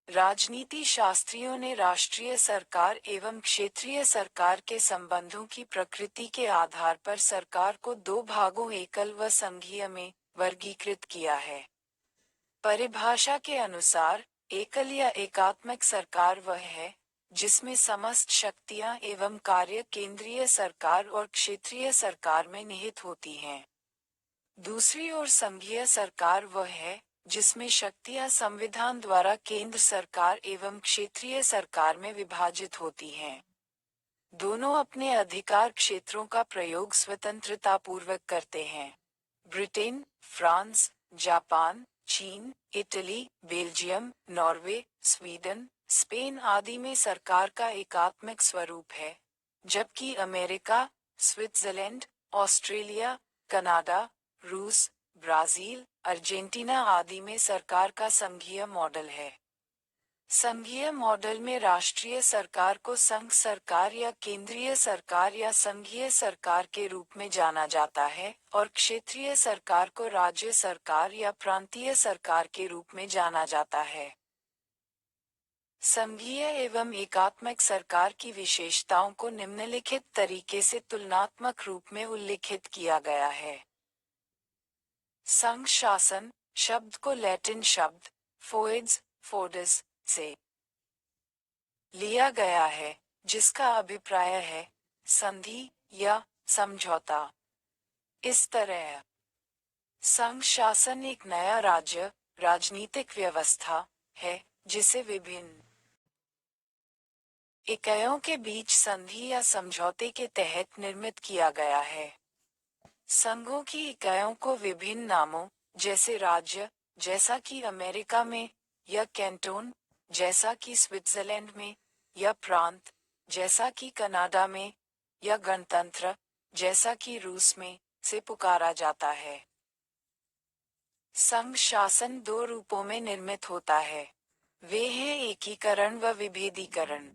राजनीति शास्त्रियों ने राष्ट्रीय सरकार एवं क्षेत्रीय सरकार के संबंधों की प्रकृति के आधार पर सरकार को दो भागों एकल व संघीय में वर्गीकृत किया है। परिभाषा के अनुसार एकल या एकात्मक सरकार वह है जिसमें समस्त शक्तियां एवं कार्य केंद्रीय सरकार और क्षेत्रीय सरकार में निहित होती हैं। दूसरी ओर संघीय सरकार वह है जिसमें शक्तियां संविधान द्वारा केंद्र सरकार एवं क्षेत्रीय सरकार में विभाजित होती हैं। दोनों अपने अधिकार क्षेत्रों का प्रयोग स्वतंत्रतापूर्वक करते हैं। ब्रिटेन, फ्रांस, जापान, चीन, Italy, Belgium, Norway, Sweden, Spain आदि में सरकार का एकात्मक स्वरूप है, जबकि अमेरिका, स्विट्जरलैंड, ऑस्ट्रेलिया, कनाडा, रूस, ब्राजील, अर्जेंटीना आदि में सरकार का संघीय मॉडल है। संघीय मॉडल में राष्ट्रीय सरकार को संघ सरकार या केंद्रीय सरकार या संघीय सरकार के रूप में जाना जाता है और क्षेत्रीय सरकार को राज्य सरकार या प्रांतीय सरकार के रूप में जाना जाता है। संघीय एवं एकात्मक सरकार की विशेषताओं को निम्नलिखित तरीके से तुलनात्मक रूप में उल्लिखित किया गया है। संघ शासन शब्द को लैटिन शब्द फोइड्स, फोर्डिस से लिया गया है, जिसका अभिप्राय है संधि या समझौता। इस तरह संघ शासन एक नया राज्य राजनीतिक व्यवस्था है जिसे विभिन्न इकाइयों के बीच संधि या समझौते के तहत निर्मित किया गया है। संघों की इकाइयों को विभिन्न नामों जैसे राज्य जैसा कि अमेरिका में, या कैंटोन जैसा कि स्विट्जरलैंड में, या प्रांत जैसा कि कनाडा में, या गणतंत्र जैसा कि रूस में से पुकारा जाता है। संघ शासन दो रूपों में निर्मित होता है। वे हैं एकीकरण व विभेदीकरण।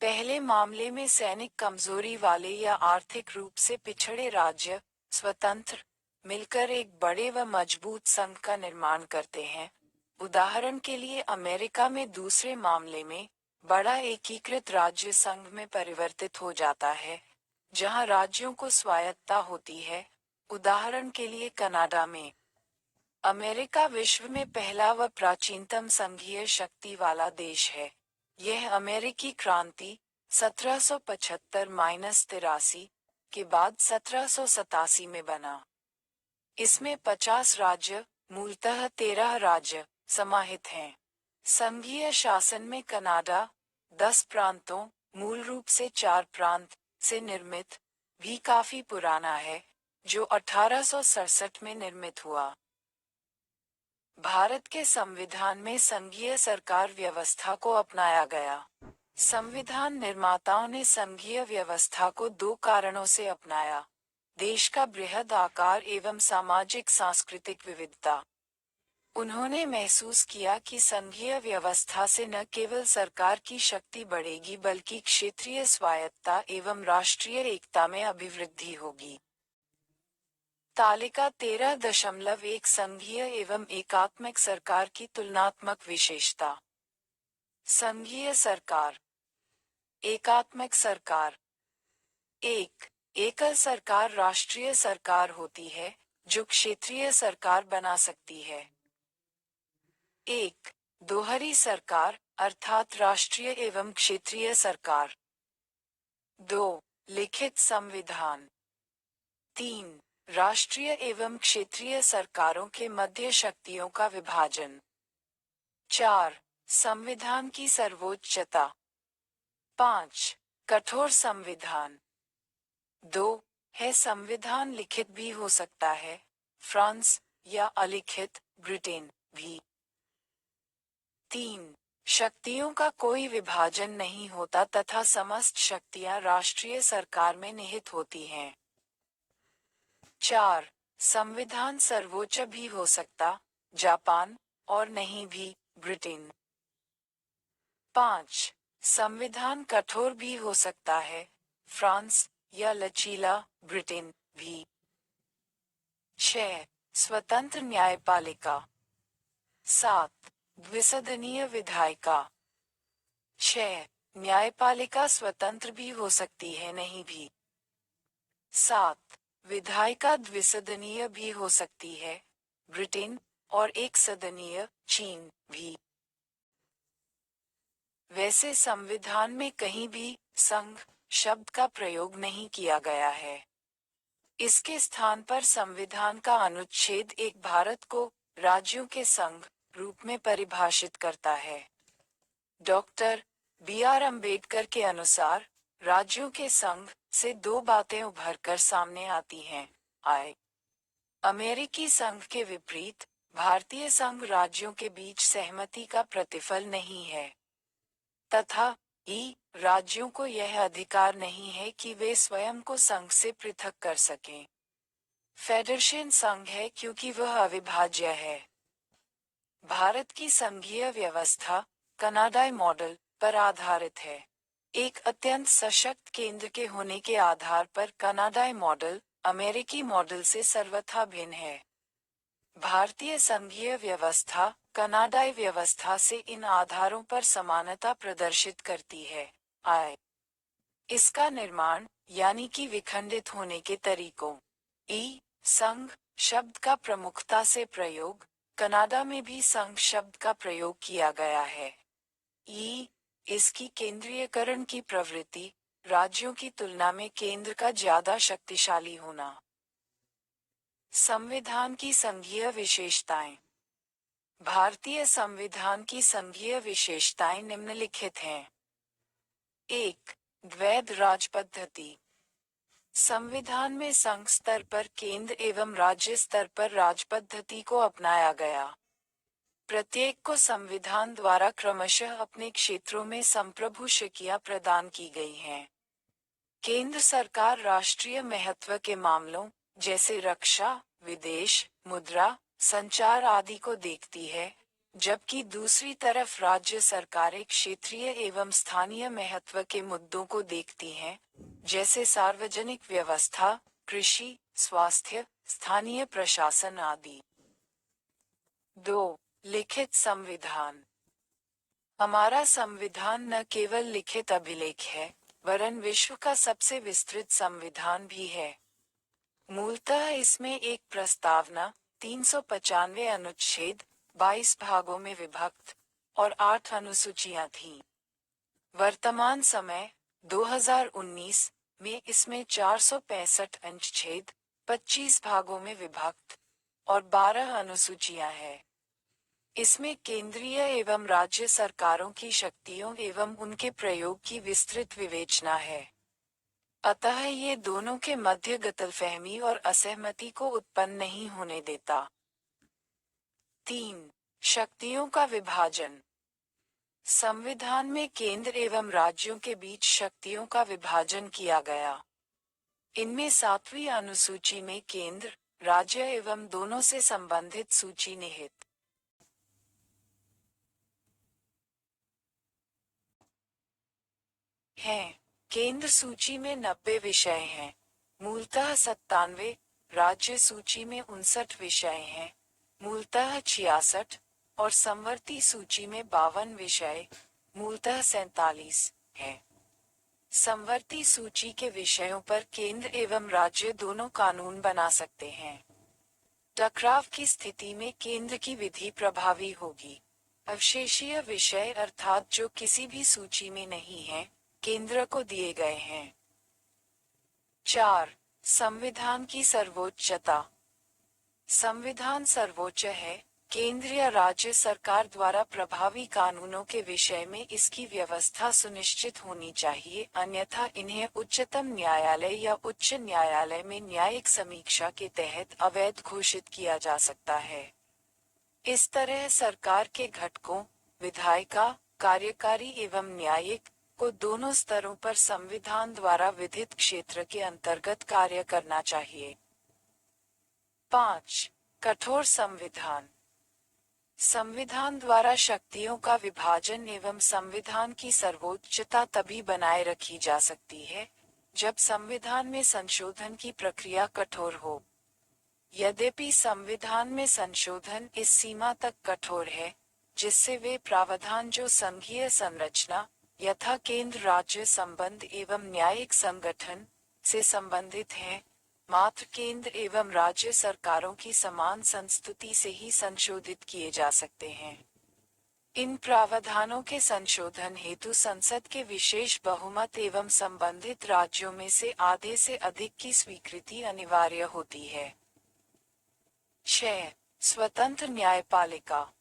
पहले मामले में सैनिक कमजोरी वाले या आर्थिक रूप से पिछड़े राज्य स्वतंत्र मिलकर एक बड़े व मजबूत संघ का निर्माण करते हैं। उदाहरण के लिए अमेरिका में दूसरे मामले में बड़ा एकीकृत राज्य संघ में परिवर्तित हो जाता है, जहां राज्यों को स्वायत्तता होती है। उदाहरण के लिए कनाडा में। अमेरिका विश्व में पहला व प्राचीनतम संघीय शक्ति वाला देश है। यह अमेरिकी क्रांति 1775-83 के बाद 1787 में बना। इसमें 50 राज्य, मूलतः 13 राज्य समाहित हैं। संघीय शासन में कनाडा 10 प्रांतों, मूल रूप से 4 प्रांत से निर्मित, भी काफी पुराना है, जो 1867 में निर्मित हुआ। भारत के संविधान में संघीय सरकार व्यवस्था को अपनाया गया। संविधान निर्माताओं ने संघीय व्यवस्था को दो कारणों से अपनाया: देश का बृहद आकार एवं सामाजिक सांस्कृतिक विविधता। उन्होंने महसूस किया कि संघीय व्यवस्था से न केवल सरकार की शक्ति बढ़ेगी बल्कि क्षेत्रीय स्वायत्तता एवं राष्ट्रीय एकता में अभिवृद्धि होगी। तालिका 13.1 संघीय एवं एकात्मक सरकार की तुलनात्मक विशेषता। संघीय सरकार। एकात्मक सरकार। एकल सरकार राष्ट्रीय सरकार होती है जो क्षेत्रीय सरकार बना सकती है। दोहरी सरकार अर्थात राष्ट्रीय एवं क्षेत्रीय सरकार। 2. लिखित संविधान। 3. राष्ट्रीय एवं क्षेत्रीय सरकारों के मध्य शक्तियों का विभाजन। 4. संविधान की सर्वोच्चता। 5. कठोर संविधान। 2. है संविधान लिखित भी हो सकता है, फ्रांस, या अलिखित, ब्रिटेन भी। 3. शक्तियों का कोई विभाजन नहीं होता तथा समस्त शक्तियां राष्ट्रीय सरकार में निहित होती हैं। 4. संविधान सर्वोच्च भी हो सकता, जापान, और नहीं भी, ब्रिटेन। 5. संविधान कठोर भी हो सकता है, फ्रांस, या लचीला, ब्रिटेन भी। 6. स्वतंत्र न्यायपालिका। 7. द्विसदनीय विधायिका। 6. न्यायपालिका स्वतंत्र भी हो सकती है, नहीं भी। 7. विधायिका द्विसदनीय भी हो सकती है, ब्रिटेन, और एक सदनीय, चीन, भी। वैसे संविधान में कहीं भी संघ शब्द का प्रयोग नहीं किया गया है। इसके स्थान पर संविधान का अनुच्छेद 1 भारत को राज्यों के संघ रूप में परिभाषित करता है। Doctor B.R. अम्बेडकर के अनुसार राज्यों के संघ से दो बातें उभरकर सामने आती हैं। आई अमेरिकी संघ के विपरीत भारतीय संघ राज्यों के बीच सहमति का प्रतिफल नहीं है, तथा ई राज्यों को यह अधिकार नहीं है कि वे स्वयं को संघ से पृथक कर सकें। फेडरेशन संघ है क्योंकि वह अविभाज्य है। भारत की संघीय व्यवस्था कनाडाई मॉडल पर आधारित है। एक अत्यंत सशक्त केंद्र के होने के आधार पर कनाडाई मॉडल अमेरिकी मॉडल से सर्वथा भिन्न है। भारतीय संघीय व्यवस्था कनाडाई व्यवस्था से इन आधारों पर समानता प्रदर्शित करती है। आई इसका निर्माण यानी कि विखंडित होने के तरीकों। ई संघ शब्द का प्रमुखता से प्रयोग कनाडा में भी संघ शब्द का प्रयोग किया गया है। ई इसकी केंद्रीयकरण की प्रवृत्ति राज्यों की तुलना में केंद्र का ज्यादा शक्तिशाली होना। संविधान की संघीय विशेषताएं। भारतीय संविधान की संघीय विशेषताएं निम्नलिखित हैं। 1. द्वैध राज पद्धति। संविधान में संघ स्तर पर केंद्र एवं राज्य स्तर पर राज पद्धति को अपनाया गया। प्रत्येक को संविधान द्वारा क्रमशः अपने क्षेत्रों में संप्रभु शक्तियां प्रदान की गई हैं। केंद्र सरकार राष्ट्रीय महत्व के मामलों जैसे रक्षा, विदेश, मुद्रा, संचार आदि को देखती है, जबकि दूसरी तरफ राज्य सरकारें क्षेत्रीय एवं स्थानीय महत्व के मुद्दों को देखती हैं, जैसे सार्वजनिक व्यवस्था, कृषि, स्वास्थ्य, स्थानीय प्रशासन आदि। 2. लिखित संविधान। हमारा संविधान न केवल लिखित अभिलेख है, वरन विश्व का सबसे विस्तृत संविधान भी है। मूलतः इसमें एक प्रस्तावना, 395 अनुच्छेद, 22 भागों में विभक्त, और 8 अनुसूचियां थीं। वर्तमान समय 2019 में इसमें 465 अनुच्छेद, 25 भागों में विभक्त, और 12 अनुसूचियां हैं। इसमें केंद्रीय एवं राज्य सरकारों की शक्तियों एवं उनके प्रयोग की विस्तृत विवेचना है। अतः ये दोनों के मध्य गलतफहमी और असहमति को उत्पन्न नहीं होने देता। 3. शक्तियों का विभाजन। संविधान में केंद्र एवं राज्यों के बीच शक्तियों का विभाजन किया गया। इनमें 7वीं अनुसूची में केंद्र, राज्य एवं दोनों से संबंधित सूची निहित है। केंद्र सूची में 90 विषय हैं, मूलतः 97, राज्य सूची में 59 विषय हैं, मूलतः 66, और संवर्ती सूची में 52 विषय, मूलतः 47 हैं। संवर्ती सूची के विषयों पर केंद्र एवं राज्य दोनों कानून बना सकते हैं। टकराव की स्थिति में केंद्र की विधि प्रभावी होगी। अवशेषीय विषय अर्थात जो किसी भी सूची में नहीं है, केंद्र को दिए गए हैं। 4. संविधान की सर्वोच्चता। संविधान सर्वोच्च है। केंद्र या राज्य सरकार द्वारा प्रभावी कानूनों के विषय में इसकी व्यवस्था सुनिश्चित होनी चाहिए, अन्यथा इन्हें उच्चतम न्यायालय या उच्च न्यायालय में न्यायिक समीक्षा के तहत अवैध घोषित किया जा सकता है। इस तरह सरकार के घटकों, विधायिका, कार्यकारी एवं न्यायिक, को दोनों स्तरों पर संविधान द्वारा विधित क्षेत्र के अंतर्गत कार्य करना चाहिए। 5. कठोर संविधान। संविधान द्वारा शक्तियों का विभाजन एवं संविधान की सर्वोच्चता तभी बनाए रखी जा सकती है, जब संविधान में संशोधन की प्रक्रिया कठोर हो। यद्यपि संविधान में संशोधन इस सीमा तक कठोर है, जिससे वे प्रावधान जो संघीय संरचना, यथा केंद्र राज्य संबंध एवं न्यायिक संगठन से संबंधित हैं, मात्र केंद्र एवं राज्य सरकारों की समान संस्तुति से ही संशोधित किए जा सकते हैं। इन प्रावधानों के संशोधन हेतु संसद के विशेष बहुमत एवं संबंधित राज्यों में से आधे से अधिक की स्वीकृति अनिवार्य होती है। 6. स्वतंत्र न्यायपालिका।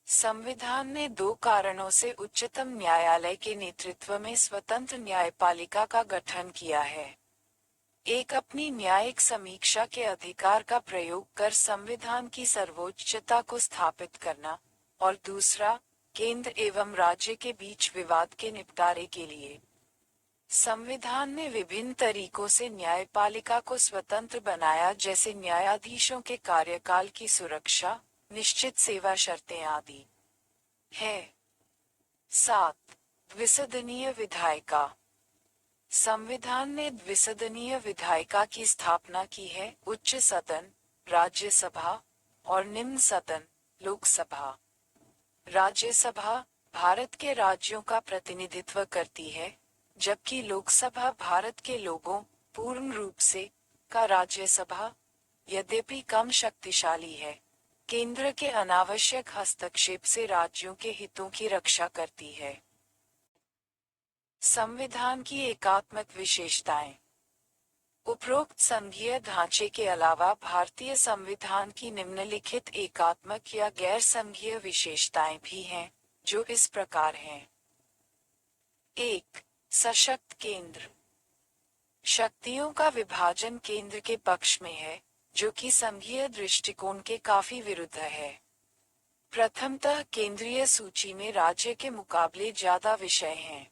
संविधान ने दो कारणों से उच्चतम न्यायालय के नेतृत्व में स्वतंत्र न्यायपालिका का गठन किया है। एक, अपनी न्यायिक समीक्षा के अधिकार का प्रयोग कर संविधान की सर्वोच्चता को स्थापित करना, और दूसरा, केंद्र एवं राज्य के बीच विवाद के निपटारे के लिए। संविधान ने विभिन्न तरीकों से न्यायपालिका को स्वतंत्र बनाया, जैसे न्यायाधीशों के कार्यकाल की सुरक्षा, निश्चित सेवा शर्तें आदि है। 7. द्विसदनीय विधायिका। संविधान ने द्विसदनीय विधायिका की स्थापना की है, उच्च सदन राज्यसभा और निम्न सदन लोकसभा। राज्यसभा भारत के राज्यों का प्रतिनिधित्व करती है, जबकि लोकसभा भारत के लोगों पूर्ण रूप से का राज्यसभा, यद्यपि कम शक्तिशाली है, केंद्र के अनावश्यक हस्तक्षेप से राज्यों के हितों की रक्षा करती है। संविधान की एकात्मक विशेषताएं। उपरोक्त संघीय ढांचे के अलावा भारतीय संविधान की निम्नलिखित एकात्मक या गैर संघीय विशेषताएं भी हैं, जो इस प्रकार हैं। 1. सशक्त केंद्र। शक्तियों का विभाजन केंद्र के पक्ष में है, जो कि संघीय दृष्टिकोण के काफी विरुद्ध है। प्रथमतः केंद्रीय सूची में राज्य के मुकाबले ज्यादा विषय हैं।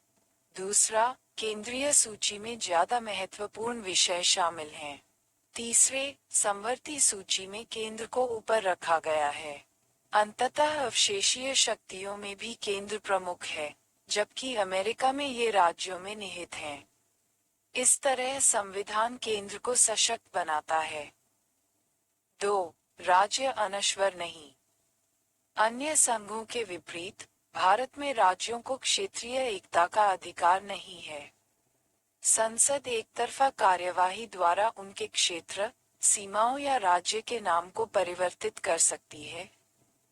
दूसरा, केंद्रीय सूची में ज्यादा महत्वपूर्ण विषय शामिल हैं। तीसरे, समवर्ती सूची में केंद्र को ऊपर रखा गया है। अंततः अवशेषीय शक्तियों में भी केंद्र प्रमुख है, जबकि अमेरिका में ये राज्यों में निहित हैं। इस तरह संविधान केंद्र को सशक्त बनाता है। 2. राज्य अनश्वर नहीं। अन्य संघों के विपरीत भारत में राज्यों को क्षेत्रीय एकता का अधिकार नहीं है। संसद एक तरफा कार्यवाही द्वारा उनके क्षेत्र, सीमाओं या राज्य के नाम को परिवर्तित कर सकती है,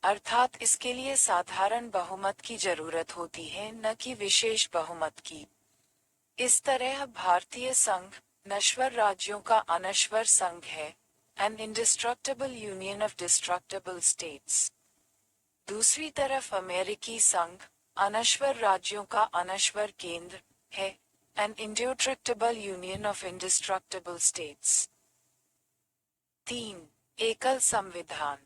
अर्थात इसके लिए साधारण बहुमत की जरूरत होती है, न कि विशेष बहुमत की। इस तरह भारतीय संघ नश्वर राज्यों का अनश्वर संघ है, an indestructible union of destructible states। दूसरी तरफ अमेरिकी संघ अनश्वर राज्यों का अनश्वर केंद्र है, an indestructible union of indestructible states। 3. एकल संविधान।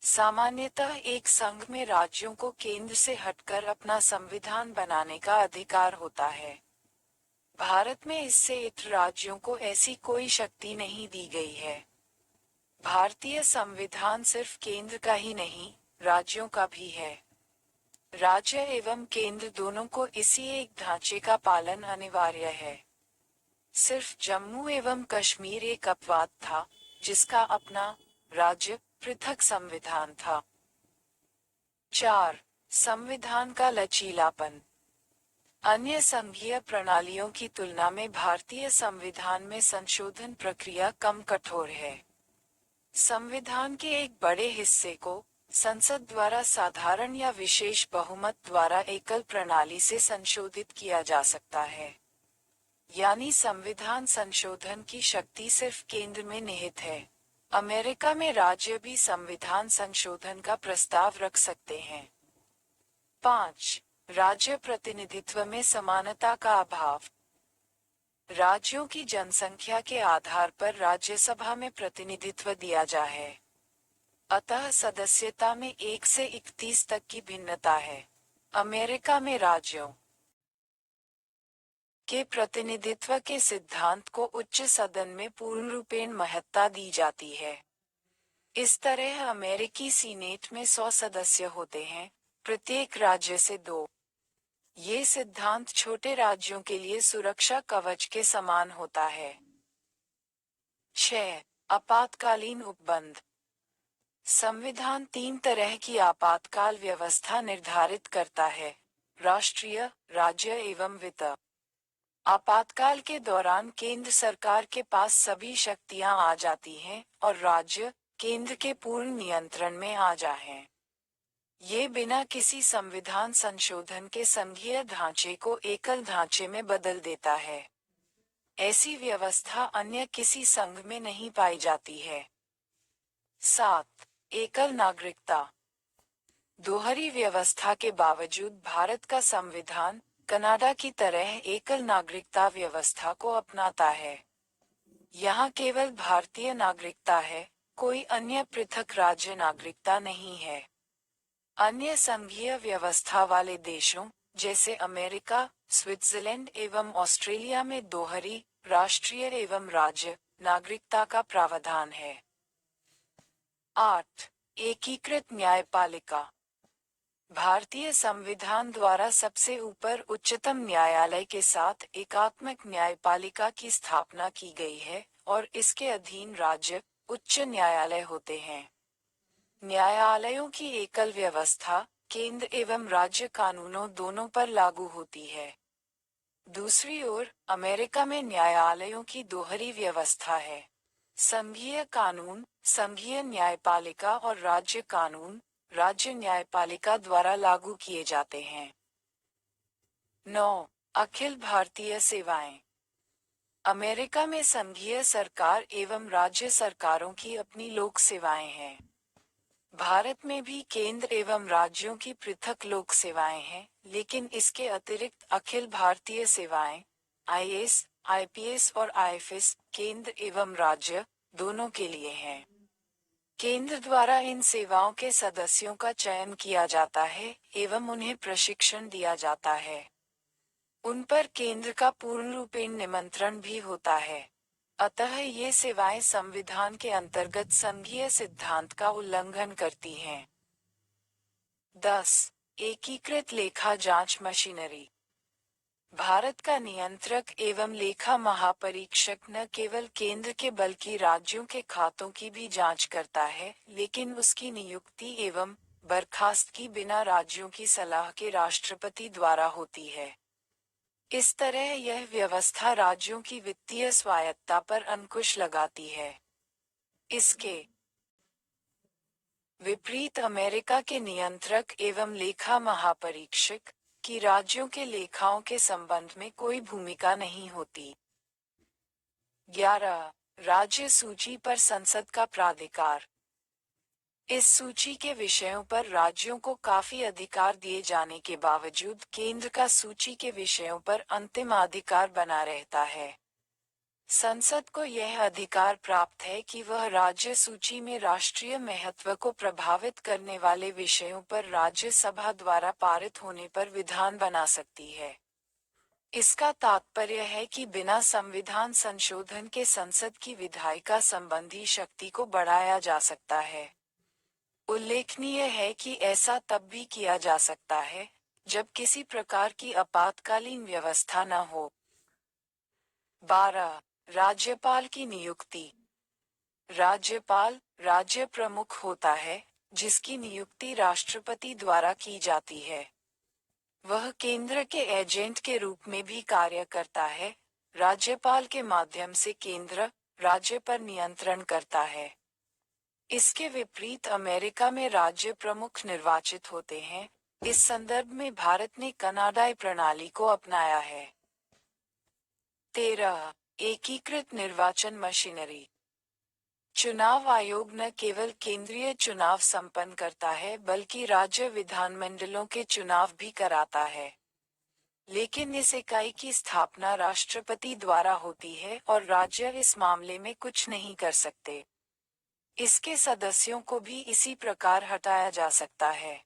सामान्यतः एक संघ में राज्यों को केंद्र से हटकर अपना संविधान बनाने का अधिकार होता है। भारत में इससे इतर राज्यों को ऐसी कोई शक्ति नहीं दी गई है। भारतीय संविधान सिर्फ केंद्र का ही नहीं, राज्यों का भी है। राज्य एवं केंद्र दोनों को इसी एक ढांचे का पालन अनिवार्य है। सिर्फ जम्मू एवं कश्मीर एक अपवाद था, जिसका अपना राज्य पृथक संविधान था। 4. संविधान का लचीलापन। अन्य संघीय प्रणालियों की तुलना में भारतीय संविधान में संशोधन प्रक्रिया कम कठोर है। संविधान के एक बड़े हिस्से को संसद द्वारा साधारण या विशेष बहुमत द्वारा एकल प्रणाली से संशोधित किया जा सकता है। यानी संविधान संशोधन की शक्ति सिर्फ केंद्र में निहित है। अमेरिका में राज्य भी संविधान संशोधन का प्रस्ताव रख सकते हैं। 5. राज्य प्रतिनिधित्व में समानता का अभाव। राज्यों की जनसंख्या के आधार पर राज्यसभा में प्रतिनिधित्व दिया जा है, अतः सदस्यता में 1 से 31 तक की भिन्नता है। अमेरिका में राज्यों के प्रतिनिधित्व के सिद्धांत को उच्च सदन में पूर्ण रूपेण महत्ता दी जाती है। इस तरह अमेरिकी सीनेट में 100 सदस्य होते हैं, प्रत्येक राज्य से 2। ये सिद्धांत छोटे राज्यों के लिए सुरक्षा कवच के समान होता है। 6. आपातकालीन उपबंध। संविधान 3 तरह की आपातकाल व्यवस्था निर्धारित करता है। राष्ट्रीय, राज्य एवं वित्त। आपातकाल के दौरान केंद्र सरकार के पास सभी शक्तियां आ जाती हैं और राज्य केंद्र के पूर्ण नियंत्रण में आ जाएं। ये बिना किसी संविधान संशोधन के संघीय ढांचे को एकल ढांचे में बदल देता है। ऐसी व्यवस्था अन्य किसी संघ में नहीं पाई जाती है। 7. एकल नागरिकता। दोहरी व्यवस्था के बावजूद भारत का संविधान कनाडा की तरह एकल नागरिकता व्यवस्था को अपनाता है। यहाँ केवल भारतीय नागरिकता है, कोई अन्य पृथक राज्य नागरिकता नहीं है। अन्य संघीय व्यवस्था वाले देशों, जैसे अमेरिका, स्विट्जरलैंड एवं ऑस्ट्रेलिया में दोहरी राष्ट्रीय एवं राज्य नागरिकता का प्रावधान है। 8. एकीकृत न्यायपालिका। भारतीय संविधान द्वारा सबसे ऊपर उच्चतम न्यायालय के साथ एकात्मक न्यायपालिका की स्थापना की गई है और इसके अधीन राज्य उच्च न्यायालय होते हैं। न्यायालयों की एकल व्यवस्था केंद्र एवं राज्य कानूनों दोनों पर लागू होती है। दूसरी ओर अमेरिका में न्यायालयों की दोहरी व्यवस्था है। संघीय कानून संघीय न्यायपालिका और राज्य कानून राज्य न्यायपालिका द्वारा लागू किए जाते हैं। 9. अखिल भारतीय सेवाएं। अमेरिका में संघीय सरकार एवं राज्य सरकारों की अपनी लोक सेवाएं हैं। भारत में भी केंद्र एवं राज्यों की पृथक लोक सेवाएं हैं, लेकिन इसके अतिरिक्त अखिल भारतीय सेवाएं आईएएस, आईपीएस और आईएफएस केंद्र एवं राज्य दोनों के लिए हैं। केंद्र द्वारा इन सेवाओं के सदस्यों का चयन किया जाता है एवं उन्हें प्रशिक्षण दिया जाता है। उन पर केंद्र का पूर्ण रूपेण निमंत्रण भी होता है। अतः ये सेवाएं संविधान के अंतर्गत संघीय सिद्धांत का उल्लंघन करती हैं। 10. एकीकृत लेखा जांच मशीनरी। भारत का नियंत्रक एवं लेखा महापरीक्षक न केवल केंद्र के बल्कि राज्यों के खातों की भी जांच करता है, लेकिन उसकी नियुक्ति एवं बर्खास्तगी बिना राज्यों की सलाह के राष्ट्रपति द्वारा होती है। इस तरह यह व्यवस्था राज्यों की वित्तीय स्वायत्ता पर अंकुश लगाती है। इसके विपरीत अमेरिका के नियंत्रक एवं लेखा महापरीक्षक कि राज्यों के लेखाओं के संबंध में कोई भूमिका नहीं होती। 11. राज्य सूची पर संसद का प्राधिकार। इस सूची के विषयों पर राज्यों को काफी अधिकार दिए जाने के बावजूद केंद्र का सूची के विषयों पर अंतिम अधिकार बना रहता है। संसद को यह अधिकार प्राप्त है कि वह राज्य सूची में राष्ट्रीय महत्व को प्रभावित करने वाले विषयों पर राज्यसभा द्वारा पारित होने पर विधान बना सकती है। इसका तात्पर्य है कि बिना संविधान संशोधन के संसद की विधायिका संबंधी शक्ति को बढ़ाया जा सकता है। उल्लेखनीय है कि ऐसा तब भी किया जा सकता है जब किसी प्रकार की आपातकालीन व्यवस्था न हो। 12. राज्यपाल की नियुक्ति। राज्यपाल राज्य प्रमुख होता है, जिसकी नियुक्ति राष्ट्रपति द्वारा की जाती है। वह केंद्र के एजेंट के रूप में भी कार्य करता है। राज्यपाल के माध्यम से केंद्र राज्य पर नियंत्रण करता है। इसके विपरीत अमेरिका में राज्य प्रमुख निर्वाचित होते हैं। इस संदर्भ में भारत ने कनाडाई प्रणाली को अपनाया है। 13. एकीकृत निर्वाचन मशीनरी। चुनाव आयोग न केवल केंद्रीय चुनाव संपन्न करता है बल्कि राज्य विधानमंडलों के चुनाव भी कराता है। लेकिन इस इकाई की स्थापना राष्ट्रपति द्वारा होती है और राज्य इस मामले में कुछ नहीं कर सकते। इसके सदस्यों को भी इसी प्रकार हटाया जा सकता है।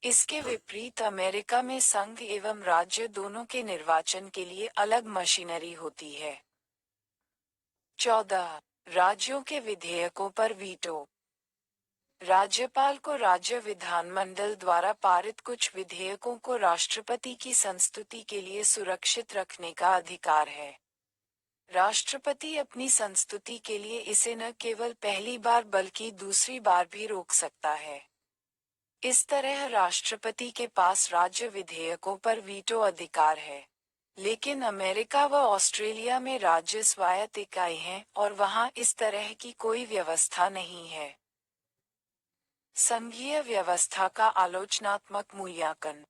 इसके विपरीत अमेरिका में संघ एवं राज्य दोनों के निर्वाचन के लिए अलग मशीनरी होती है। 14. राज्यों के विधेयकों पर वीटो। राज्यपाल को राज्य विधानमंडल द्वारा पारित कुछ विधेयकों को राष्ट्रपति की संस्तुति के लिए सुरक्षित रखने का अधिकार है। राष्ट्रपति अपनी संस्तुति के लिए इसे न केवल पहली बार बल्कि दूसरी बार भी रोक सकता है। इस तरह राष्ट्रपति के पास राज्य विधेयकों पर वीटो अधिकार है। लेकिन अमेरिका व ऑस्ट्रेलिया में राज्य स्वायत्त इकाई हैं और वहां इस तरह की कोई व्यवस्था नहीं है। संघीय व्यवस्था का आलोचनात्मक मूल्यांकन।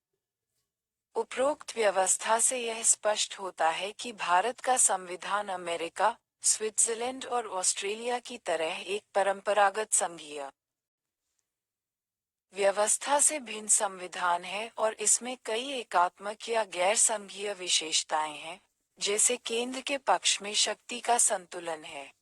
उपरोक्त व्यवस्था से यह स्पष्ट होता है कि भारत का संविधान अमेरिका, स्विट्जरलैंड और ऑस्ट्रेलिया की तरह एक परंपरागत संघीय व्यवस्था से भिन्न संविधान है और इसमें कई एकात्मक या गैर संघीय विशेषताएं हैं, जैसे केंद्र के पक्ष में शक्ति का संतुलन है।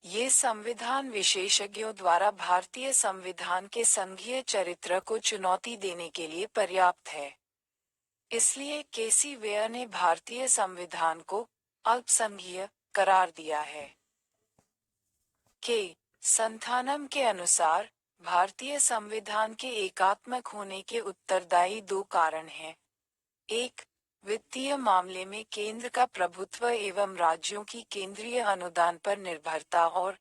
ये संविधान विशेषज्ञों द्वारा भारतीय संविधान के संघीय चरित्र को चुनौती देने के लिए पर्याप्त है। इसलिए केसी वेयर ने भारतीय संविधान को अल्पसंघीय करार दिया है। के संथानम के अनुसार भारतीय संविधान के एकात्मक होने के उत्तरदायी दो कारण हैं। एक, वित्तीय मामले में केंद्र का प्रभुत्व एवं राज्यों की केंद्रीय अनुदान पर निर्भरता और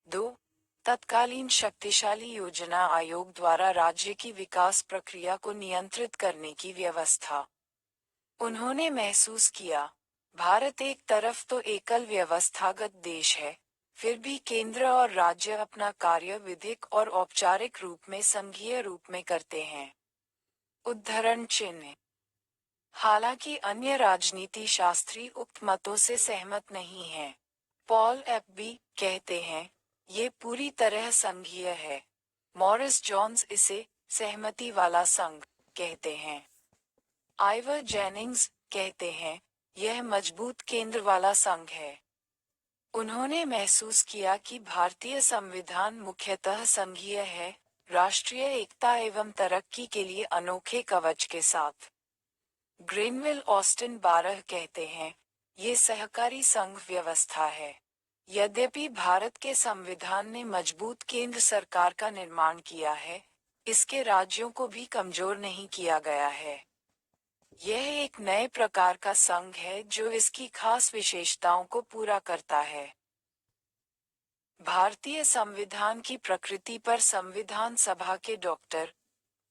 दो, तत्कालीन शक्तिशाली योजना आयोग द्वारा राज्य की विकास प्रक्रिया को नियंत्रित करने की व्यवस्था। उन्होंने महसूस किया, भारत एक तरफ तो एकल व्यवस्थागत देश है, फिर भी केंद्र और राज्य अपना कार्य विधिक और औपचारिक रूप में संघीय रूप में करते हैं। उद्धरण चिन्ह। हालांकि अन्य राजनीति शास्त्री उक्त मतों से सहमत नहीं हैं। पॉल एफबी कहते हैं, ये पूरी तरह संघीय है। मॉरिस जॉन्स इसे सहमति वाला संघ कहते हैं। आइवर जेनिंग्स कहते हैं, यह मजबूत केंद्र वाला संघ है। उन्होंने महसूस किया कि भारतीय संविधान मुख्यतः संघीय है, राष्ट्रीय एकता एवं तरक्की के लिए अनोखे कवच के साथ। ग्रेनविल ऑस्टिन 12 कहते हैं, ये सहकारी संघ व्यवस्था है। यद्यपि भारत के संविधान ने मजबूत केंद्र सरकार का निर्माण किया है, इसके राज्यों को भी कमजोर नहीं किया गया है। यह एक नए प्रकार का संघ है जो इसकी खास विशेषताओं को पूरा करता है। भारतीय संविधान की प्रकृति पर संविधान सभा के डॉक्टर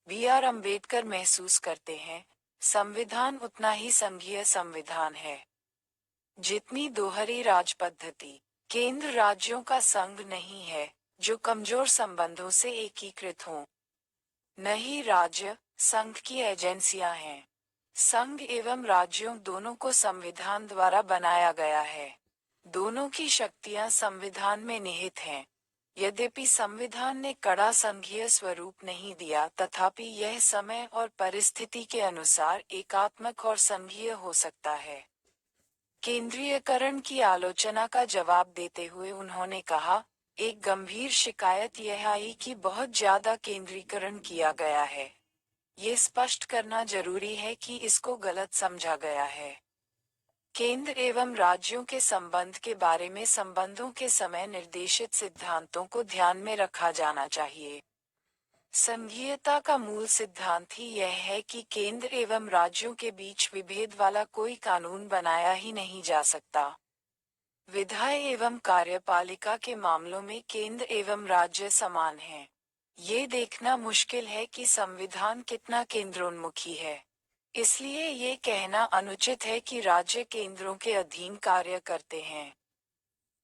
बी.आर. अम्बेडकर महसूस करते हैं, संविधान उतना ही संघीय संविधान है जितनी दोहरी राज पद्धति। केंद्र राज्यों का संघ नहीं है जो कमजोर संबंधों से एकीकृत हों। न ही राज्य संघ की एजेंसियां हैं। संघ एवं राज्यों दोनों को संविधान द्वारा बनाया गया है। दोनों की शक्तियां संविधान में निहित हैं। यद्यपि संविधान ने कड़ा संघीय स्वरूप नहीं दिया, तथापि यह समय और परिस्थिति के अनुसार एकात्मक और संघीय हो सकता है। केंद्रीयकरण की आलोचना का जवाब देते हुए उन्होंने कहा, एक गंभीर शिकायत यह आई कि बहुत ज्यादा केंद्रीकरण किया गया है। ये स्पष्ट करना जरूरी है कि इसको गलत समझा गया है। केंद्र एवं राज्यों के संबंध के बारे में संबंधों के समय निर्देशित सिद्धांतों को ध्यान में रखा जाना चाहिए। संघीयता का मूल सिद्धांत ही यह है कि केंद्र एवं राज्यों के बीच विभेद वाला कोई कानून बनाया ही नहीं जा सकता। विधायी एवं कार्यपालिका के मामलों में केंद्र एवं राज्य समान हैं। ये देखना मुश्किल है कि संविधान कितना केंद्रोन्मुखी है। इसलिए ये कहना अनुचित है कि राज्य केंद्रों के अधीन कार्य करते हैं।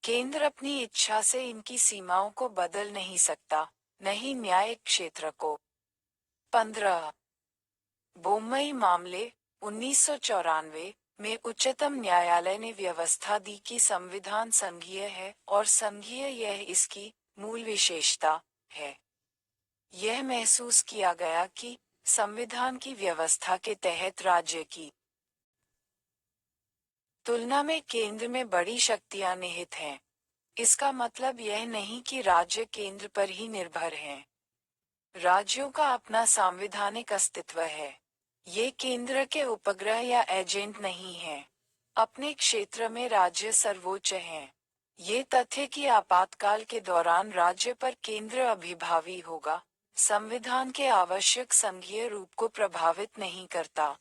केंद्र अपनी इच्छा से इनकी सीमाओं को बदल नहीं सकता, न ही न्यायिक क्षेत्र को। 15 बोम्मई मामले 1994 में उच्चतम न्यायालय ने व्यवस्था दी कि संविधान संघीय है और संघीय यह इसकी मूल विशेषता है। यह महसूस किया गया कि संविधान की व्यवस्था के तहत राज्य की तुलना में केंद्र में बड़ी शक्तियां निहित हैं। इसका मतलब यह नहीं कि राज्य केंद्र पर ही निर्भर हैं। राज्यों का अपना संवैधानिक अस्तित्व है। ये केंद्र के उपग्रह या एजेंट नहीं हैं। अपने क्षेत्र में राज्य सर्वोच्च हैं। ये तथ्य कि आपातकाल के दौरान राज्य पर केंद्र अभिभावी होगा, संविधान के आवश्यक संघीय रूप को प्रभावित नहीं करता।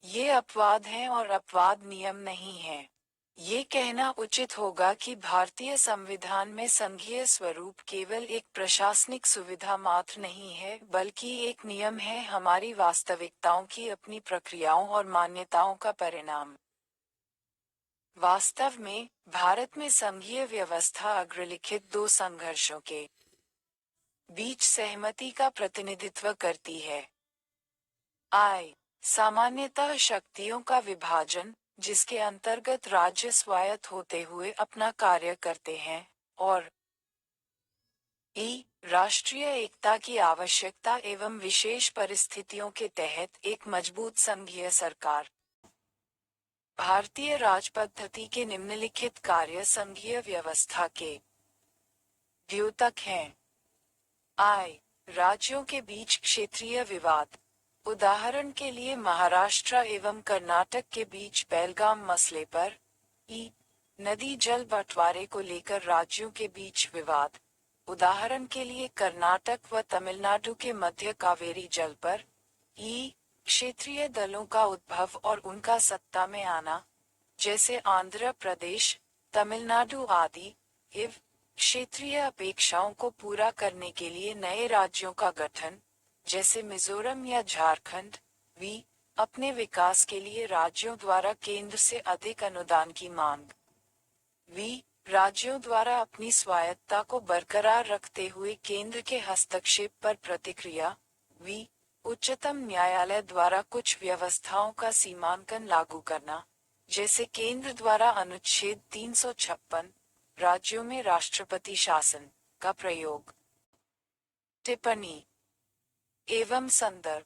ये अपवाद हैं और अपवाद नियम नहीं हैं। ये कहना उचित होगा कि भारतीय संविधान में संघीय स्वरूप केवल एक प्रशासनिक सुविधा मात्र नहीं है, बल्कि एक नियम है, हमारी वास्तविकताओं की अपनी प्रक्रियाओं और मान्यताओं का परिणाम। वास्तव में भारत में संघीय व्यवस्था अग्रलिखित दो संघर्षों के बीच सहमति का प्रतिनिधित्व करती है। सामान्यतः शक्तियों का विभाजन, जिसके अंतर्गत राज्य स्वायत्त होते हुए अपना कार्य करते हैं, और राष्ट्रीय एकता की आवश्यकता एवं विशेष परिस्थितियों के तहत एक मजबूत संघीय सरकार। भारतीय राजपद्धति के निम्नलिखित कार्य संघीय व्यवस्था के द्योतक हैं। राज्यों के बीच क्षेत्रीय विवाद। उदाहरण के लिए महाराष्ट्र एवं कर्नाटक के बीच बेलगाम मसले पर नदी जल बंटवारे को लेकर राज्यों के बीच विवाद। उदाहरण के लिए कर्नाटक व तमिलनाडु के मध्य कावेरी जल पर क्षेत्रीय दलों का उद्भव और उनका सत्ता में आना, जैसे आंध्र प्रदेश, तमिलनाडु आदि। क्षेत्रीय अपेक्षाओं को पूरा करने के लिए नए राज्यों का गठन, जैसे मिजोरम या झारखंड। अपने विकास के लिए राज्यों द्वारा केंद्र से अधिक अनुदान की मांग। राज्यों द्वारा अपनी स्वायत्तता को बरकरार रखते हुए केंद्र के हस्तक्षेप पर प्रतिक्रिया। उच्चतम न्यायालय द्वारा कुछ व्यवस्थाओं का सीमांकन लागू करना, जैसे केंद्र द्वारा अनुच्छेद 356, राज्यों में राष्ट्रपति शासन का प्रयोग। टिप्पणी एवं संदर्भ।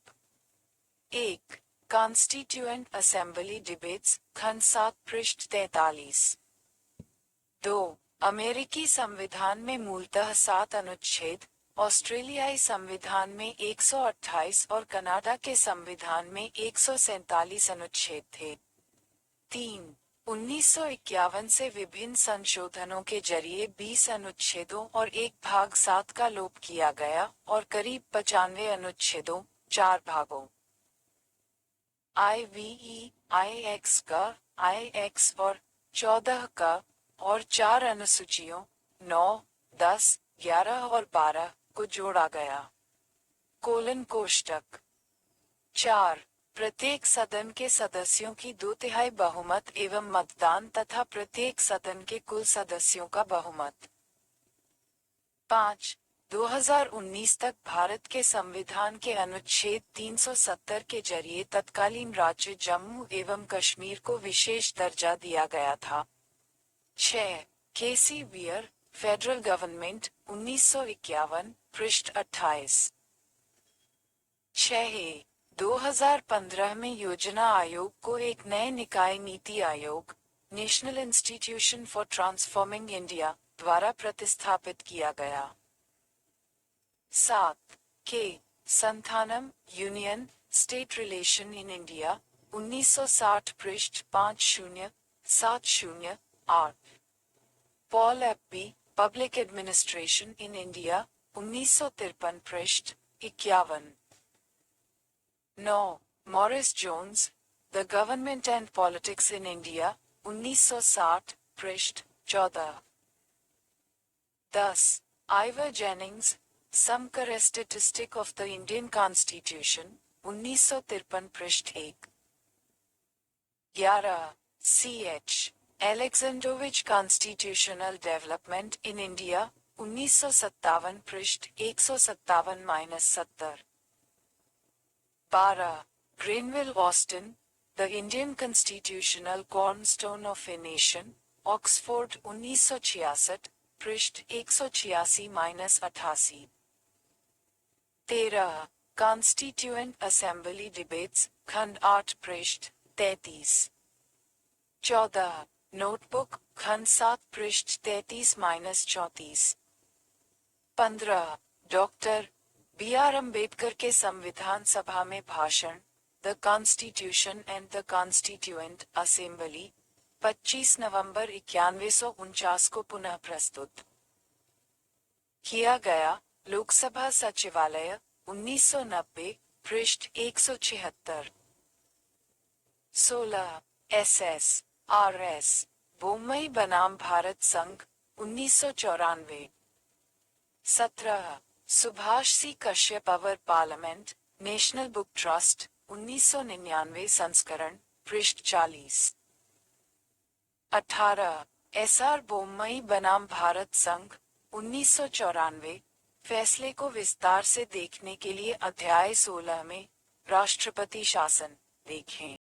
1. कॉन्स्टिट्यूएंट असेंबली डिबेट्स, खंड 7 पृष्ठ 43। 2. अमेरिकी संविधान में मूलतः 7 अनुच्छेद, ऑस्ट्रेलियाई संविधान में 128 और कनाडा के संविधान में 147 अनुच्छेद थे। 3. 1951 से विभिन्न संशोधनों के जरिए 20 अनुच्छेदों और 1/7 का लोप किया गया और करीब 95 अनुच्छेदों, 4 भागों IX का, IX और 14 का, और 4 अनुसूचियों 9, 10, 11 और 12 को जोड़ा गया। कोष्टक 4. प्रत्येक सदन के सदस्यों की 2/3 बहुमत एवं मतदान तथा प्रत्येक सदन के कुल सदस्यों का बहुमत। 5. 2019 तक भारत के संविधान के अनुच्छेद 370 के जरिए तत्कालीन राज्य जम्मू एवं कश्मीर को विशेष दर्जा दिया गया था। 6. केसी वियर, फेडरल गवर्नमेंट, 1951, पृष्ठ 28। 6. 2015 में योजना आयोग को एक नए निकाय नीति आयोग, National Institution for Transforming India, द्वारा प्रतिस्थापित किया गया। 7. K Santhanam, Union State relation in India, 1960, पृष्ठ 5070-8। पॉल एप्पी, पब्लिक एडमिनिस्ट्रेशन इन इंडिया, 1953, पृष्ठ 51। 9. Morris Jones, the government and politics in India, 1960, पृष्ठ 14। 10. Ivor Jennings, some characteristic of the Indian constitution, 1953, पृष्ठ 1। 11. C.H. Alexandrowicz, constitutional development in India, 1957, पृष्ठ 157-70। 12. Granville Austin, the Indian constitutional cornerstone of a nation, Oxford, 1966, पृष्ठ 186-88। 13. Constituent assembly debates, खंड 8, पृष्ठ 33। 14. Notebook, खंड 7, पृष्ठ 33-34। 15. Doctor B.R. Ambedkar के संविधान सभा में भाषण, the constitution and the constituent assembly, 25 नवंबर 1949 को पुनः प्रस्तुत किया गया। लोकसभा सचिवालय, 1990, पृष्ठ 176। 16. SS, RS, बोम्मई बनाम भारत संघ 1994। 17 सुभाष सी कश्यप अवर पार्लियामेंट नेशनल बुक ट्रस्ट 1999 संस्करण पृष्ठ 40। 18 एसआर बोम्मई बनाम भारत संघ 1994 फैसले को विस्तार से देखने के लिए अध्याय 16 में राष्ट्रपति शासन देखें।